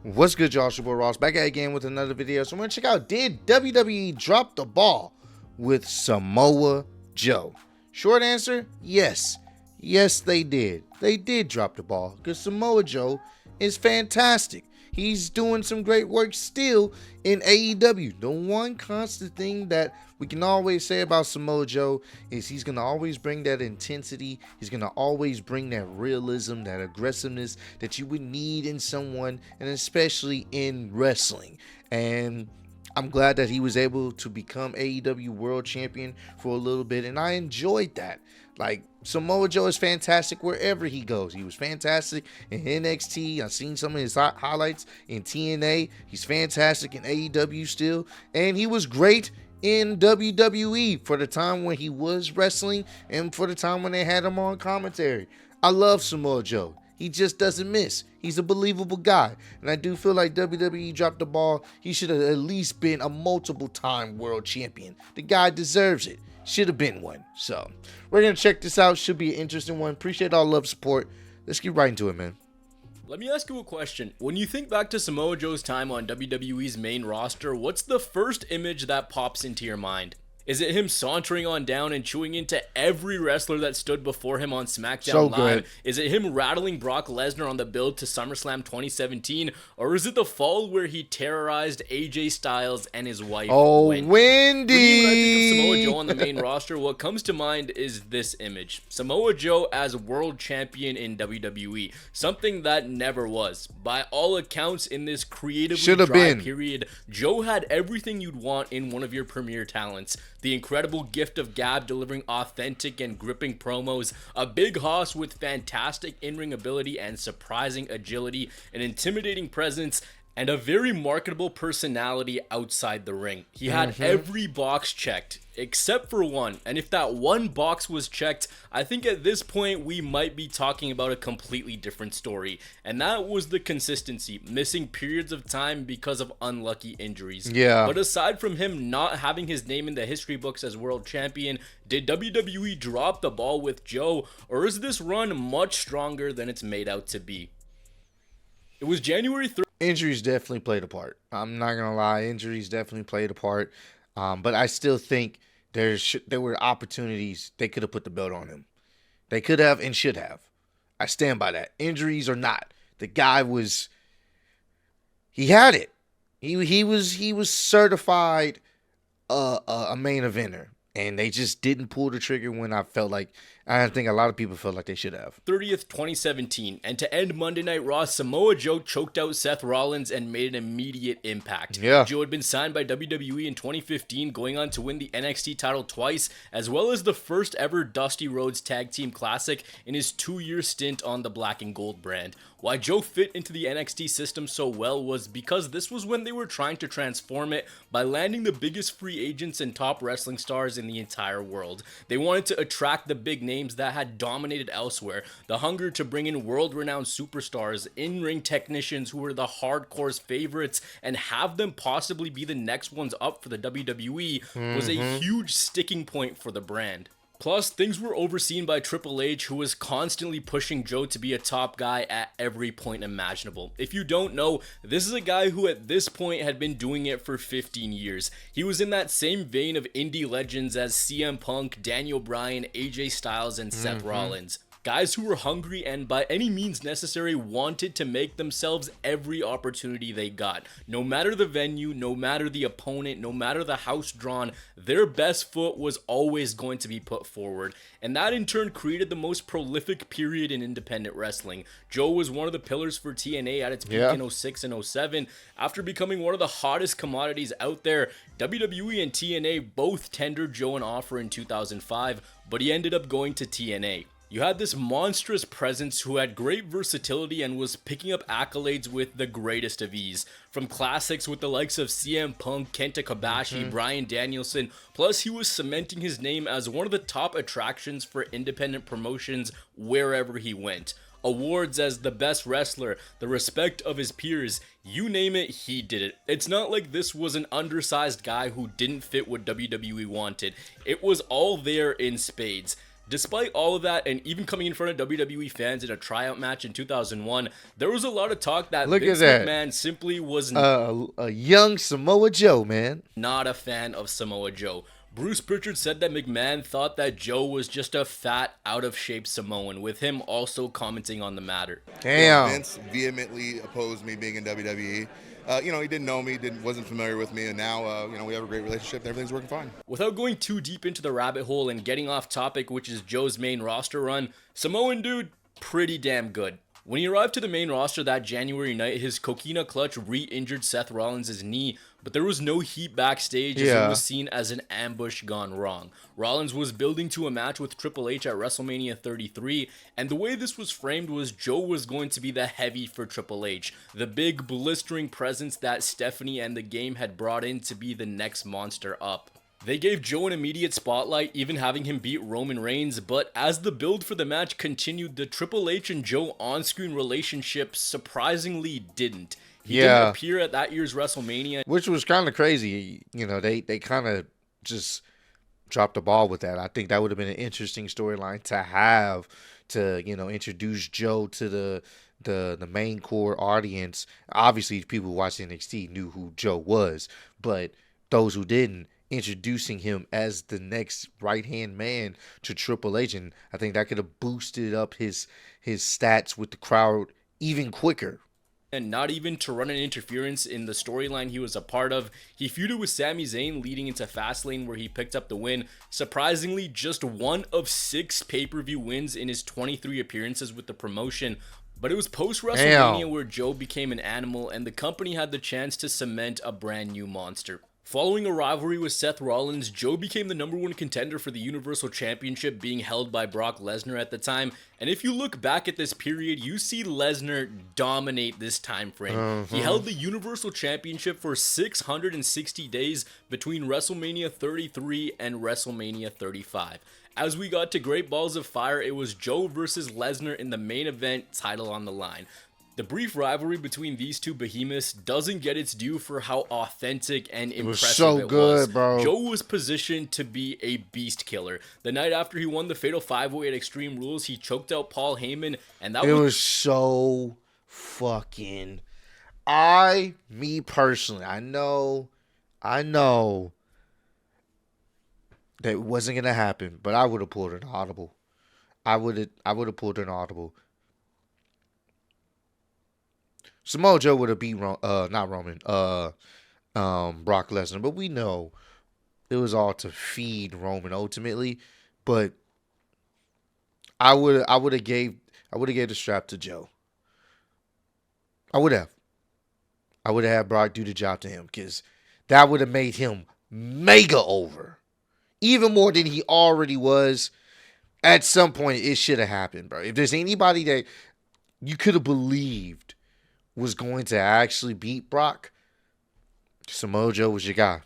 What's good, y'all? It's your boy Ross back at it again with another video. So I'm gonna check out, did WWE drop the ball with Samoa Joe? Short answer, yes. Yes, they did. They did drop the ball because Samoa Joe is fantastic. He's doing some great work still in AEW. The one constant thing that we can always say about Samoa Joe is he's going to always bring that intensity. He's going to always bring that realism, that aggressiveness that you would need in someone, and especially in wrestling. And I'm glad that he was able to become AEW World Champion for a little bit, and I enjoyed that. Like, Samoa Joe is fantastic wherever he goes. He was fantastic in NXT. I've seen some of his highlights in TNA. He's fantastic in AEW still, and he was great in WWE for the time when he was wrestling and for the time when they had him on commentary. I love Samoa Joe. He just doesn't miss. He's a believable guy. And I do feel like WWE dropped the ball. He should have at least been a multiple-time world champion. The guy deserves it. Should have been one. So, we're going to check this out. Should be an interesting one. Appreciate all love, support. Let's get right into it, man. Let me ask you a question. When you think back to Samoa Joe's time on WWE's main roster, what's the first image that pops into your mind? Is it him sauntering on down and chewing into every wrestler that stood before him on SmackDown Live? Is it him rattling Brock Lesnar on the build to SummerSlam 2017? Or is it the fall where he terrorized AJ Styles and his wife? Oh, Wendy. Wendy! When I think of Samoa Joe on the main roster, what comes to mind is this image. Samoa Joe as world champion in WWE. Something that never was. By all accounts, in this creatively dry period, Joe had everything you'd want in one of your premier talents. The incredible gift of gab, delivering authentic and gripping promos, a big hoss with fantastic in-ring ability and surprising agility, an intimidating presence, and a very marketable personality outside the ring. He had every box checked, except for one. And if that one box was checked, I think at this point we might be talking about a completely different story. And that was the consistency, missing periods of time because of unlucky injuries. Yeah. But aside from him not having his name in the history books as world champion, did WWE drop the ball with Joe, or is this run much stronger than it's made out to be? It was January 3rd. Injuries definitely played a part. I'm not going to lie. Injuries definitely played a part. But I still think there were opportunities they could have put the belt on him. They could have and should have. I stand by that. Injuries or not. The guy he had it. He was certified a main eventer. And they just didn't pull the trigger when I think a lot of people felt like they should have. 30th, 2017. And to end Monday Night Raw, Samoa Joe choked out Seth Rollins and made an immediate impact. Yeah. Joe had been signed by WWE in 2015, going on to win the NXT title twice, as well as the first ever Dusty Rhodes Tag Team Classic in his 2-year stint on the Black and Gold brand. Why Joe fit into the NXT system so well was because this was when they were trying to transform it by landing the biggest free agents and top wrestling stars in the entire world. They wanted to attract the big names that had dominated elsewhere, the hunger to bring in world-renowned superstars, in-ring technicians who were the hardcore's favorites, and have them possibly be the next ones up for the WWE was a huge sticking point for the brand. Plus, things were overseen by Triple H, who was constantly pushing Joe to be a top guy at every point imaginable. If you don't know, this is a guy who at this point had been doing it for 15 years. He was in that same vein of indie legends as CM Punk, Daniel Bryan, AJ Styles, and Seth Rollins. Guys who were hungry and by any means necessary wanted to make themselves every opportunity they got. No matter the venue, no matter the opponent, no matter the house drawn, their best foot was always going to be put forward. And that in turn created the most prolific period in independent wrestling. Joe was one of the pillars for TNA at its peak in 06 and 07. After becoming one of the hottest commodities out there, WWE and TNA both tendered Joe an offer in 2005, but he ended up going to TNA. You had this monstrous presence who had great versatility and was picking up accolades with the greatest of ease. From classics with the likes of CM Punk, Kenta Kobashi, Bryan Danielson, plus he was cementing his name as one of the top attractions for independent promotions wherever he went. Awards as the best wrestler, the respect of his peers, you name it, he did it. It's not like this was an undersized guy who didn't fit what WWE wanted. It was all there in spades. Despite all of that, and even coming in front of WWE fans in a tryout match in 2001, there was a lot of talk that Look at Vince that. McMahon simply was A young Samoa Joe, man. not a fan of Samoa Joe. Bruce Pritchard said that McMahon thought that Joe was just a fat, out-of-shape Samoan, with him also commenting on the matter. Damn. Vince vehemently opposed me being in WWE. He didn't know me, wasn't familiar with me, and now, we have a great relationship and everything's working fine. Without going too deep into the rabbit hole and getting off topic, which is Joe's main roster run, Samoan dude, pretty damn good. When he arrived to the main roster that January night, his coquina clutch re-injured Seth Rollins' knee, but there was no heat backstage as it was seen as an ambush gone wrong. Rollins was building to a match with Triple H at WrestleMania 33, and the way this was framed was Joe was going to be the heavy for Triple H, the big blistering presence that Stephanie and the game had brought in to be the next monster up. They gave Joe an immediate spotlight, even having him beat Roman Reigns, but as the build for the match continued, the Triple H and Joe on-screen relationship surprisingly didn't. He didn't appear at that year's WrestleMania. Which was kind of crazy. They kind of just dropped the ball with that. I think that would have been an interesting storyline to have to, introduce Joe to the main core audience. Obviously, people who watched NXT knew who Joe was, but those who didn't, introducing him as the next right-hand man to Triple H, and I think that could have boosted up his stats with the crowd even quicker. And not even to run an interference in the storyline he was a part of. He feuded with Sami Zayn leading into Fastlane where he picked up the win. Surprisingly, just one of 6 pay-per-view wins in his 23 appearances with the promotion. But it was post-WrestleMania where Joe became an animal and the company had the chance to cement a brand new monster. Following a rivalry with Seth Rollins, Joe became the #1 contender for the Universal Championship, being held by Brock Lesnar at the time. And if you look back at this period, you see Lesnar dominate this time frame. He held the Universal Championship for 660 days between WrestleMania 33 and WrestleMania 35. As we got to Great Balls of Fire, it was Joe versus Lesnar in the main event, title on the line. The brief rivalry between these two behemoths doesn't get its due for how authentic and impressive it was. Bro. Joe was positioned to be a beast killer. The night after he won the Fatal 5-Way at Extreme Rules, he choked out Paul Heyman, and that was so fucking... me personally, I know that it wasn't going to happen, but I would have pulled an audible. I would have pulled an audible. Samoa Joe would have beat Brock Lesnar, but we know it was all to feed Roman ultimately. But I would have gave the strap to Joe. I would have had Brock do the job to him because that would have made him mega over, even more than he already was. At some point, it should have happened, bro. If there's anybody that you could have believed was going to actually beat Brock, Samoa Joe was your guy.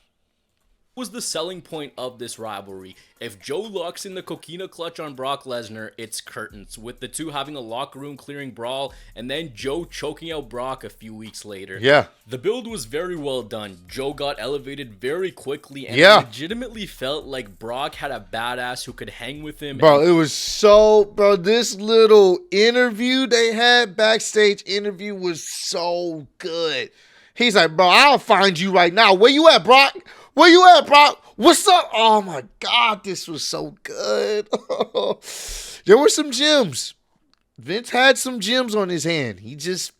Was the selling point of this rivalry. If Joe locks in the coquina clutch on Brock Lesnar, it's curtains, with the two having a locker room clearing brawl, and then Joe choking out Brock a few weeks later. Yeah. The build was very well done. Joe got elevated very quickly, and it legitimately felt like Brock had a badass who could hang with him. Bro, it was this little interview they had, backstage interview, was so good. He's like, bro, I'll find you right now. Where you at, Brock? Where you at, Brock? What's up? Oh, my God. This was so good. There were some gems. Vince had some gems on his hand. He just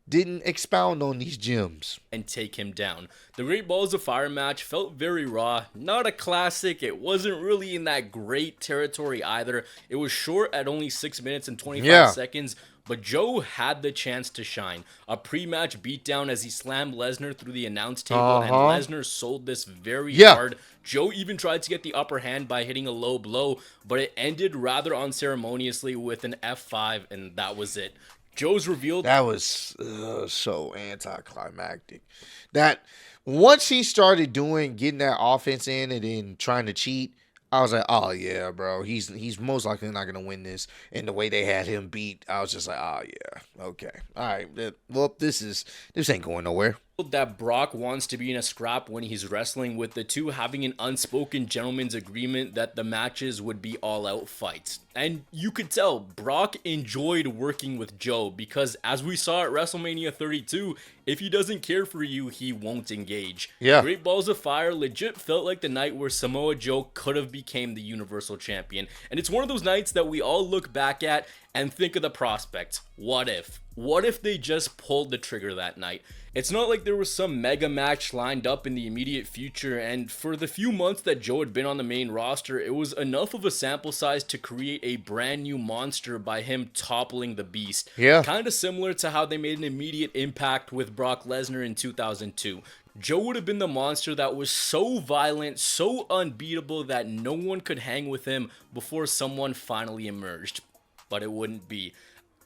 didn't expound on these gems. And take him down. The Great Balls of Fire match felt very raw. Not a classic. It wasn't really in that great territory either. It was short at only 6 minutes and 25 seconds. But Joe had the chance to shine. A pre-match beatdown as he slammed Lesnar through the announce table, and Lesnar sold this very hard. Joe even tried to get the upper hand by hitting a low blow, but it ended rather unceremoniously with an F5, and that was it. Joe's revealed... That was so anticlimactic. That once he started getting that offense in and then trying to cheat, I was like, oh, yeah, bro, he's most likely not going to win this. And the way they had him beat, I was just like, oh, yeah, okay. All right, well, this ain't going nowhere. That Brock wants to be in a scrap when he's wrestling, with the two having an unspoken gentleman's agreement that the matches would be all-out fights. And you could tell Brock enjoyed working with Joe, because as we saw at WrestleMania 32, if he doesn't care for you, he won't engage. Yeah. Great Balls of Fire legit felt like the night where Samoa Joe could have became the Universal Champion. And it's one of those nights that we all look back at and think of the prospect. What if? What if they just pulled the trigger that night? It's not like there was some mega match lined up in the immediate future, and for the few months that Joe had been on the main roster, it was enough of a sample size to create a brand new monster by him toppling the Beast. Yeah. Kind of similar to how they made an immediate impact with Brock Lesnar in 2002. Joe would have been the monster that was so violent, so unbeatable that no one could hang with him before someone finally emerged. But it wouldn't be.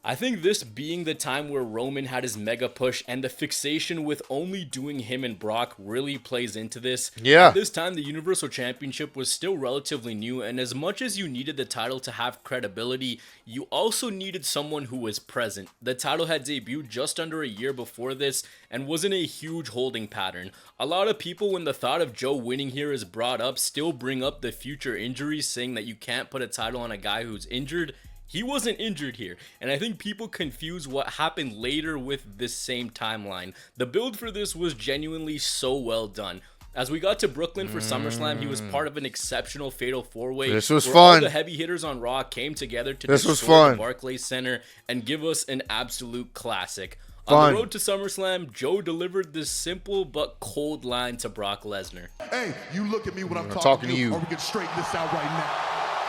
I think this being the time where Roman had his mega push and the fixation with only doing him and Brock really plays into this. Yeah. At this time, the Universal Championship was still relatively new, and as much as you needed the title to have credibility, you also needed someone who was present. The title had debuted just under a year before this and was in a huge holding pattern. A lot of people, when the thought of Joe winning here is brought up, still bring up the future injuries, saying that you can't put a title on a guy who's injured. He wasn't injured here, and I think people confuse what happened later with this same timeline. The build for this was genuinely so well done. As we got to Brooklyn for SummerSlam, he was part of an exceptional Fatal 4-Way. This was where fun. All the heavy hitters on Raw came together to This was destroy fun. the Barclays Center and give us an absolute classic. Fun. On the road to SummerSlam, Joe delivered this simple but cold line to Brock Lesnar. Hey, you look at me when I'm talking to you. or we can straighten this out right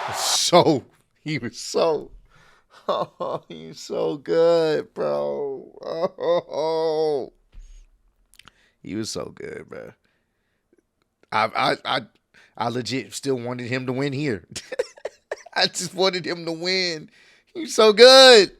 now. So he was so he's so good, bro. Oh, he was so good, bro. I legit still wanted him to win here. I just wanted him to win. He's so good.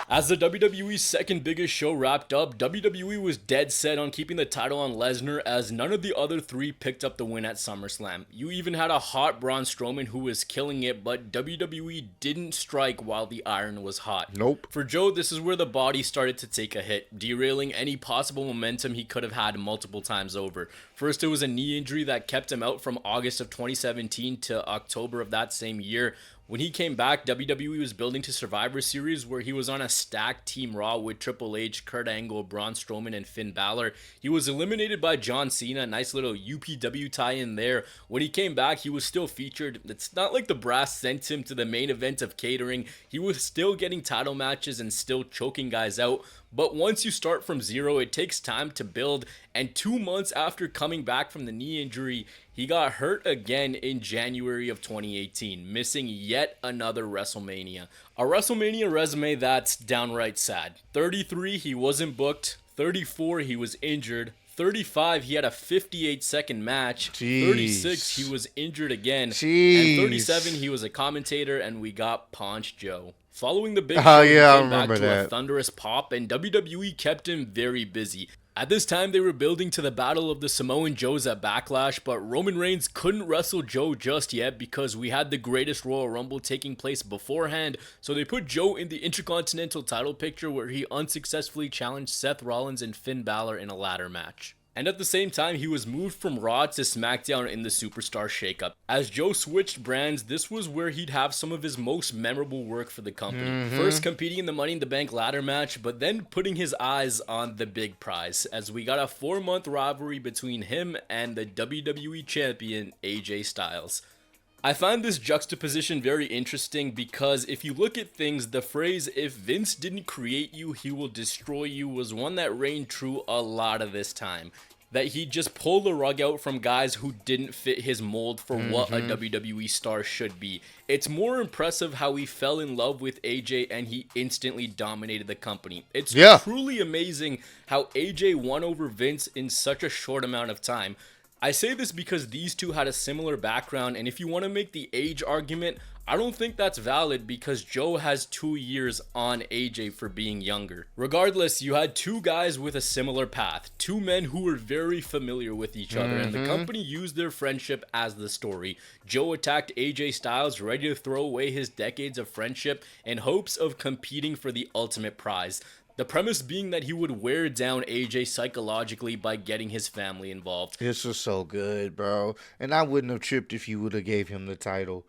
As the WWE's second biggest show wrapped up, WWE was dead set on keeping the title on Lesnar, as none of the other three picked up the win at SummerSlam. You even had a hot Braun Strowman who was killing it, but WWE didn't strike while the iron was hot. Nope. For Joe, this is where the body started to take a hit, derailing any possible momentum he could have had multiple times over. First, it was a knee injury that kept him out from August of 2017 to October of that same year. When he came back, WWE was building to Survivor Series, where he was on a stacked Team Raw with Triple H, Kurt Angle, Braun Strowman, and Finn Balor. He was eliminated by John Cena, nice little UPW tie-in there. When he came back, he was still featured. It's not like the brass sent him to the main event of catering. He was still getting title matches and still choking guys out. But once you start from zero, it takes time to build, and 2 months after coming back from the knee injury, he got hurt again in January of 2018, missing yet another WrestleMania. A WrestleMania resume that's downright sad. 33, he wasn't booked. 34, he was injured. 35, he had a 58-second match. Jeez. 36, he was injured again. Jeez. And 37, he was a commentator, and we got Paunch Joe. Following the big Oh, show, he yeah, I came back remember to a that. thunderous pop, and WWE kept him very busy. At this time, they were building to the Battle of the Samoan Joes at Backlash, but Roman Reigns couldn't wrestle Joe just yet because we had the greatest Royal Rumble taking place beforehand, so they put Joe in the Intercontinental title picture, where he unsuccessfully challenged Seth Rollins and Finn Balor in a ladder match. And at the same time, he was moved from Raw to SmackDown in the Superstar Shakeup. As Joe switched brands, this was where he'd have some of his most memorable work for the company. First competing in the Money in the Bank ladder match, but then putting his eyes on the big prize, as we got a 4-month rivalry between him and the WWE Champion, AJ Styles. I find this juxtaposition very interesting because if you look at things, the phrase, "if Vince didn't create you, he will destroy you," was one that reigned true a lot of this time. That he just pulled the rug out from guys who didn't fit his mold for what a WWE star should be. It's more impressive how he fell in love with AJ and he instantly dominated the company. It's truly amazing how AJ won over Vince in such a short amount of time. I say this because these two had a similar background, and if you want to make the age argument, I don't think that's valid because Joe has 2 years on AJ for being younger. Regardless, you had two guys with a similar path, two men who were very familiar with each other, and the company used their friendship as the story. Joe attacked AJ Styles, ready to throw away his decades of friendship in hopes of competing for the ultimate prize. The premise being that he would wear down AJ psychologically by getting his family involved. This was so good, bro. And I wouldn't have tripped if you would have gave him the title.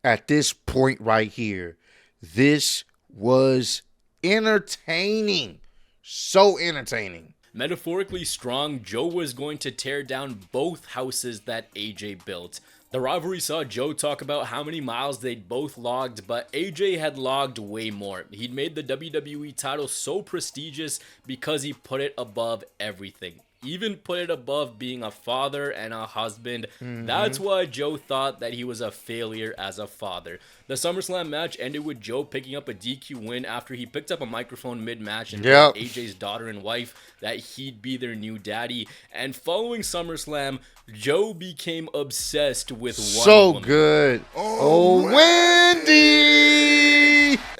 At this point right here, this was entertaining. So entertaining. Metaphorically strong, Joe was going to tear down both houses that AJ built. The rivalry saw Joe talk about how many miles they'd both logged, but AJ had logged way more. He'd made the WWE title so prestigious because he put it above everything. Even put it above being a father and a husband. That's why Joe thought that he was a failure as a father. The SummerSlam match ended with Joe picking up a DQ win after he picked up a microphone mid-match and told AJ's daughter and wife that he'd be their new daddy. And following SummerSlam, Joe became obsessed with one woman. Good. Oh, Wendy!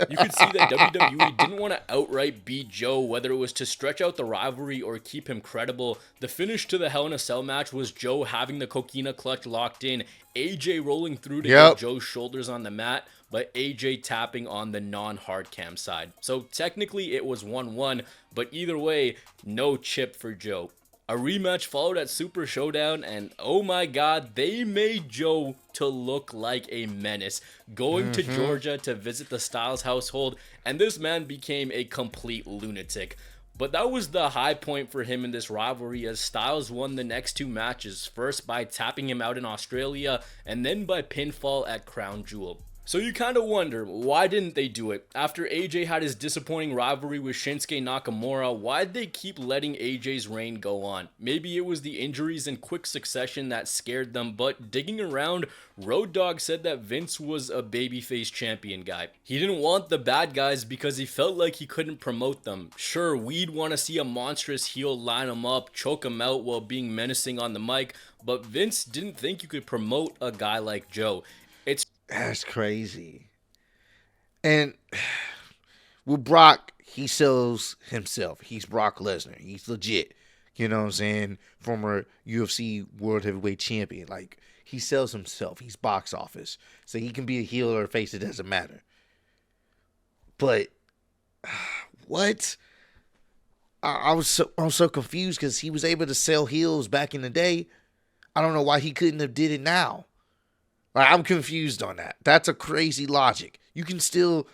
You could see that WWE didn't want to outright beat Joe, whether it was to stretch out the rivalry or keep him credible. The finish to the Hell in a Cell match was Joe having the coquina clutch locked in, AJ rolling through to get Joe's shoulders on the mat, but AJ tapping on the non-hard cam side. So technically it was 1-1, but either way, no chip for Joe. A rematch followed at Super Showdown, and oh my god, they made Joe to look like a menace, going to Georgia to visit the Styles household, and this man became a complete lunatic. But that was the high point for him in this rivalry, as Styles won the next two matches, first by tapping him out in Australia, and then by pinfall at Crown Jewel. So you kind of wonder, why didn't they do it? After AJ had his disappointing rivalry with Shinsuke Nakamura, why'd they keep letting AJ's reign go on? Maybe it was the injuries in quick succession that scared them, but digging around, Road Dogg said that Vince was a babyface champion guy. He didn't want the bad guys because he felt like he couldn't promote them. Sure, we'd want to see a monstrous heel line him up, choke him out while being menacing on the mic, but Vince didn't think you could promote a guy like Joe. That's crazy. And with Brock, he sells himself. He's Brock Lesnar. He's legit. You know what I'm saying? Former UFC World Heavyweight Champion. Like, he sells himself. He's box office. So he can be a heel or a face. It doesn't matter. But, what? I'm so confused because he was able to sell heels back in the day. I don't know why he couldn't have did it now. Like, I'm confused on that. That's a crazy logic. You can still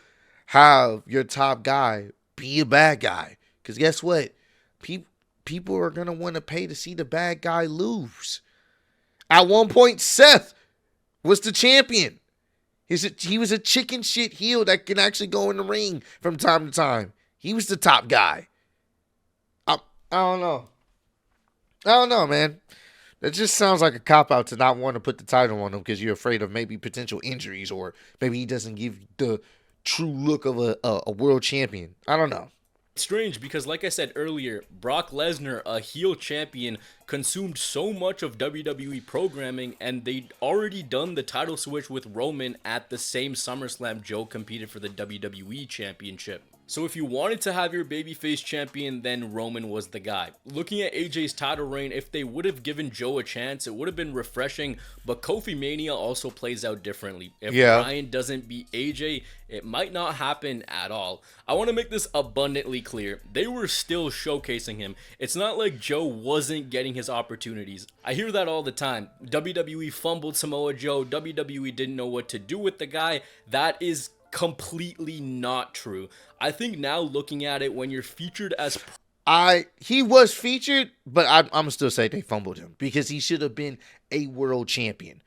have your top guy be a bad guy. Because guess what? People are going to want to pay to see the bad guy lose. At one point, Seth was the champion. He was a chicken shit heel that can actually go in the ring from time to time. He was the top guy. I don't know. I don't know, man. That just sounds like a cop-out to not want to put the title on him because you're afraid of maybe potential injuries or maybe he doesn't give the true look of a world champion. I don't know. It's strange because, like I said earlier, Brock Lesnar, a heel champion, consumed so much of WWE programming, and they'd already done the title switch with Roman at the same SummerSlam Joe competed for the WWE Championship. So if you wanted to have your babyface champion, then Roman was the guy. Looking at AJ's title reign, if they would have given Joe a chance, it would have been refreshing, but Kofi Mania also plays out differently. If Bryan doesn't beat AJ, it might not happen at all. I want to make this abundantly clear. They were still showcasing him. It's not like Joe wasn't getting his opportunities. I hear that all the time. WWE fumbled Samoa Joe. WWE didn't know what to do with the guy. That is completely not true. I think now looking at it, when you're featured as he was featured, but I'm gonna still say they fumbled him because he should have been a world champion.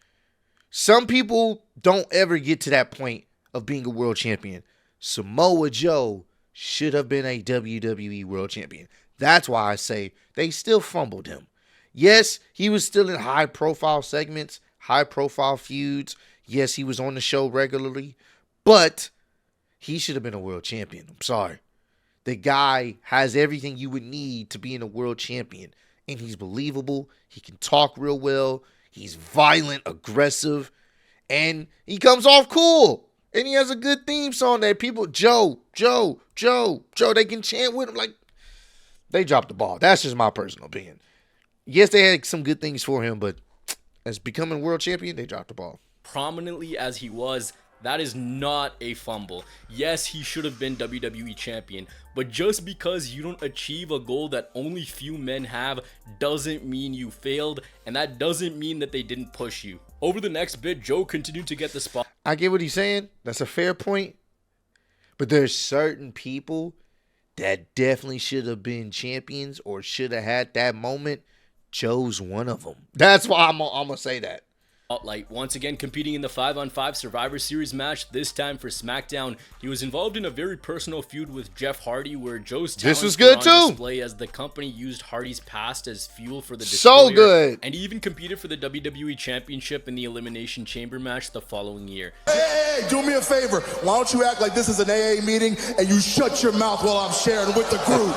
Some people don't ever get to that point of being a world champion. Samoa Joe should have been a WWE world champion. That's why I say they still fumbled him. Yes, he was still in high profile segments, high profile feuds. Yes, he was on the show regularly. But he should have been a world champion. I'm sorry. The guy has everything you would need to be in a world champion. And he's believable. He can talk real well. He's violent, aggressive. And he comes off cool. And he has a good theme song that people, Joe, they can chant with him. Like, they dropped the ball. That's just my personal opinion. Yes, they had some good things for him. But as becoming world champion, they dropped the ball. Prominently as he was, That is not a fumble. Yes, he should have been WWE champion, but just because you don't achieve a goal that only few men have doesn't mean you failed, and that doesn't mean that they didn't push you. Over the next bit, Joe continued to get the spot. I get what he's saying. That's a fair point. But there's certain people that definitely should have been champions or should have had that moment. Joe's one of them. That's why I'm going to say that. Spotlight. Once again competing in the 5-on-5 Survivor Series match, this time for SmackDown. He was involved in a very personal feud with Jeff Hardy where Joe's talents was good were on too. display as the company used Hardy's past as fuel for the So Destroyer, good. and he even competed for the WWE Championship in the Elimination Chamber match the following year. Hey, do me a favor. Why don't you act like this is an AA meeting and you shut your mouth while I'm sharing with the group?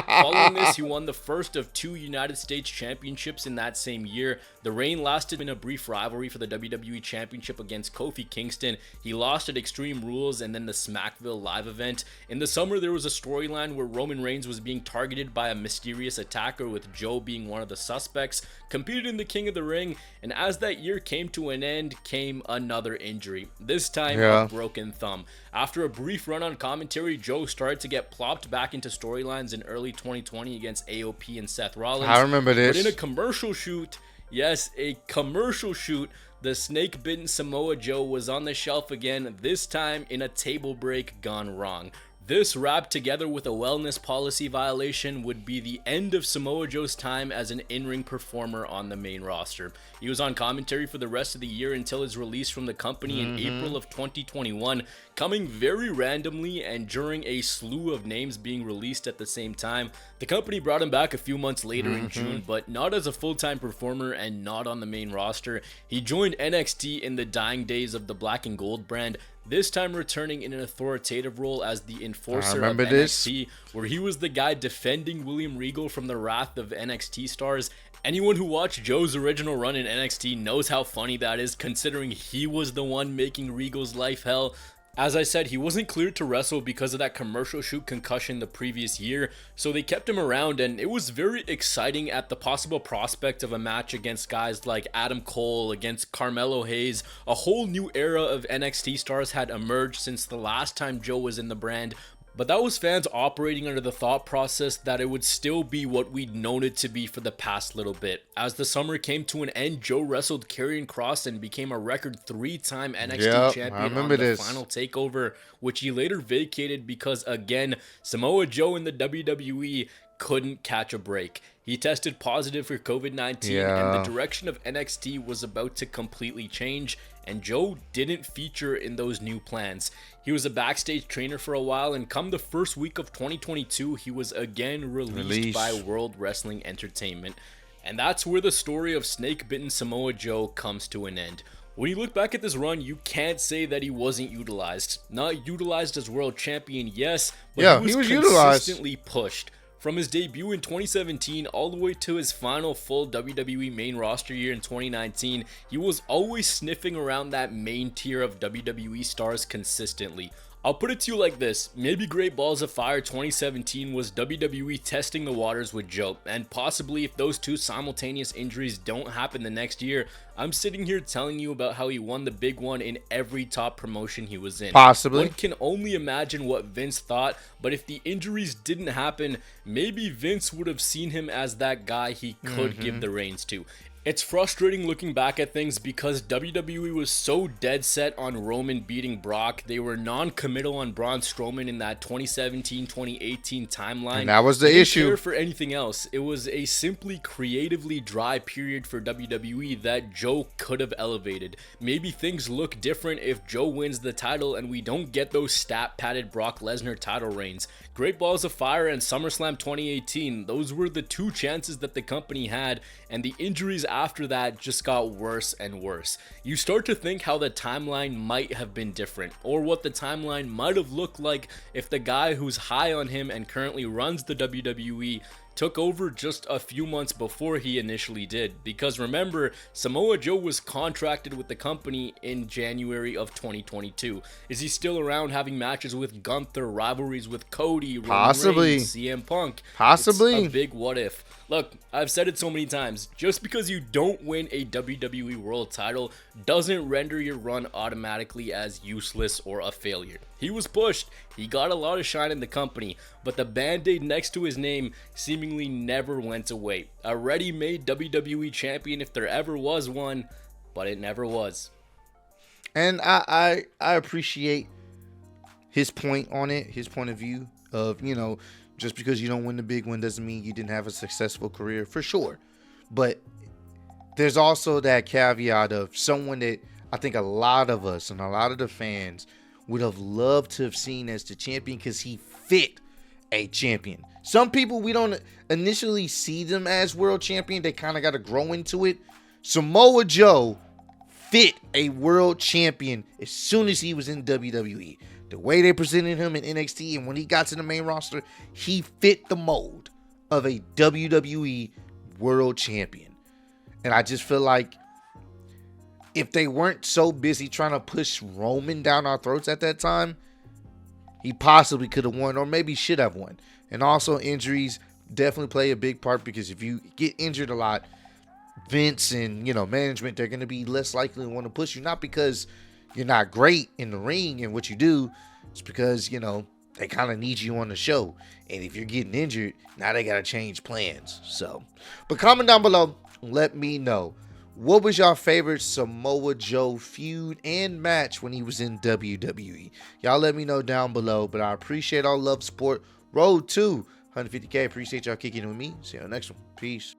Following this, he won the first of 2 United States Championships in that same year. The reign lasted in a brief rivalry for the WWE Championship against Kofi Kingston. He lost at Extreme Rules and then the Smackville live event. In the summer, there was a storyline where Roman Reigns was being targeted by a mysterious attacker, with Joe being one of the suspects, competed in the King of the Ring, and as that year came to an end, came another injury. This time, a broken thumb. After a brief run on commentary, Joe started to get plopped back into storylines in early 2020 against AOP and Seth Rollins. I remember this. But in a commercial shoot, yes, a commercial shoot, the snake-bitten Samoa Joe was on the shelf again, this time in a table break gone wrong. This, wrapped together with a wellness policy violation, would be the end of Samoa Joe's time as an in-ring performer on the main roster. He was on commentary for the rest of the year until his release from the company in April of 2021, coming very randomly and during a slew of names being released at the same time. The company brought him back a few months later in June, but not as a full-time performer and not on the main roster. He joined NXT in the dying days of the Black and Gold brand, this time returning in an authoritative role as the enforcer of NXT, where he was the guy defending William Regal from the wrath of NXT stars. Anyone who watched Joe's original run in NXT knows how funny that is, considering he was the one making Regal's life hell. As I said, he wasn't cleared to wrestle because of that commercial shoot concussion the previous year, so they kept him around, and it was very exciting at the possible prospect of a match against guys like Adam Cole, against Carmelo Hayes. A whole new era of NXT stars had emerged since the last time Joe was in the brand, but that was fans operating under the thought process that it would still be what we'd known it to be for the past little bit. As the summer came to an end, Joe wrestled Karrion Kross and became a record 3-time NXT champion on the final takeover, which he later vacated because, again, Samoa Joe in the WWE couldn't catch a break. He tested positive for COVID-19 and the direction of NXT was about to completely change, and Joe didn't feature in those new plans. He was a backstage trainer for a while, and come the first week of 2022, he was again released by World Wrestling Entertainment. And that's where the story of snake-bitten Samoa Joe comes to an end. When you look back at this run, you can't say that he wasn't utilized. Not utilized as world champion, yes, but he was consistently pushed. From his debut in 2017 all the way to his final full WWE main roster year in 2019, he was always sniffing around that main tier of WWE stars consistently. I'll put it to you like this, maybe Great Balls of Fire 2017 was WWE testing the waters with Joe, and possibly if those two simultaneous injuries don't happen the next year, I'm sitting here telling you about how he won the big one in every top promotion he was in. Possibly. One can only imagine what Vince thought, but if the injuries didn't happen, maybe Vince would have seen him as that guy he could give the reins to. It's frustrating looking back at things because WWE was so dead set on Roman beating Brock. They were non-committal on Braun Strowman in that 2017-2018 timeline. And that was the issue. They issue. didn't care for anything else. It was a simply creatively dry period for WWE that Joe could have elevated. Maybe things look different if Joe wins the title and we don't get those stat-padded Brock Lesnar title reigns. Great Balls of Fire and SummerSlam 2018, those were the two chances that the company had, and the injuries after that just got worse and worse. You start to think how the timeline might have been different, or what the timeline might have looked like if the guy who's high on him and currently runs the WWE took over just a few months before he initially did. Because remember, Samoa Joe was contracted with the company in January of 2022. Is he still around having matches with Gunther, rivalries with Cody, Roman Reigns, CM Punk? Possibly. It's a big what if. Look, I've said it so many times, just because you don't win a WWE World title doesn't render your run automatically as useless or a failure. He was pushed, he got a lot of shine in the company, but the band-aid next to his name seemingly never went away. A ready-made WWE champion if there ever was one, but it never was. And I appreciate his point on it, his point of view of, just because you don't win the big one doesn't mean you didn't have a successful career, for sure. But there's also that caveat of someone that I think a lot of us and a lot of the fans would have loved to have seen as the champion because he fit a champion. Some people, we don't initially see them as world champion. They kind of got to grow into it. Samoa Joe fit a world champion as soon as he was in WWE. The way they presented him in NXT and when he got to the main roster, he fit the mold of a WWE world champion. And I just feel like if they weren't so busy trying to push Roman down our throats at that time, he possibly could have won or maybe should have won. And also injuries definitely play a big part because if you get injured a lot, Vince and, management, they're going to be less likely to want to push you. Not because you're not great in the ring and what you do. It's because, they kind of need you on the show. And if you're getting injured, now they got to change plans. So, but comment down below. Let me know. What was your favorite Samoa Joe feud and match when he was in WWE? Y'all let me know down below. But I appreciate all love, support. Road to 150K. Appreciate y'all kicking with me. See you on the next one. Peace.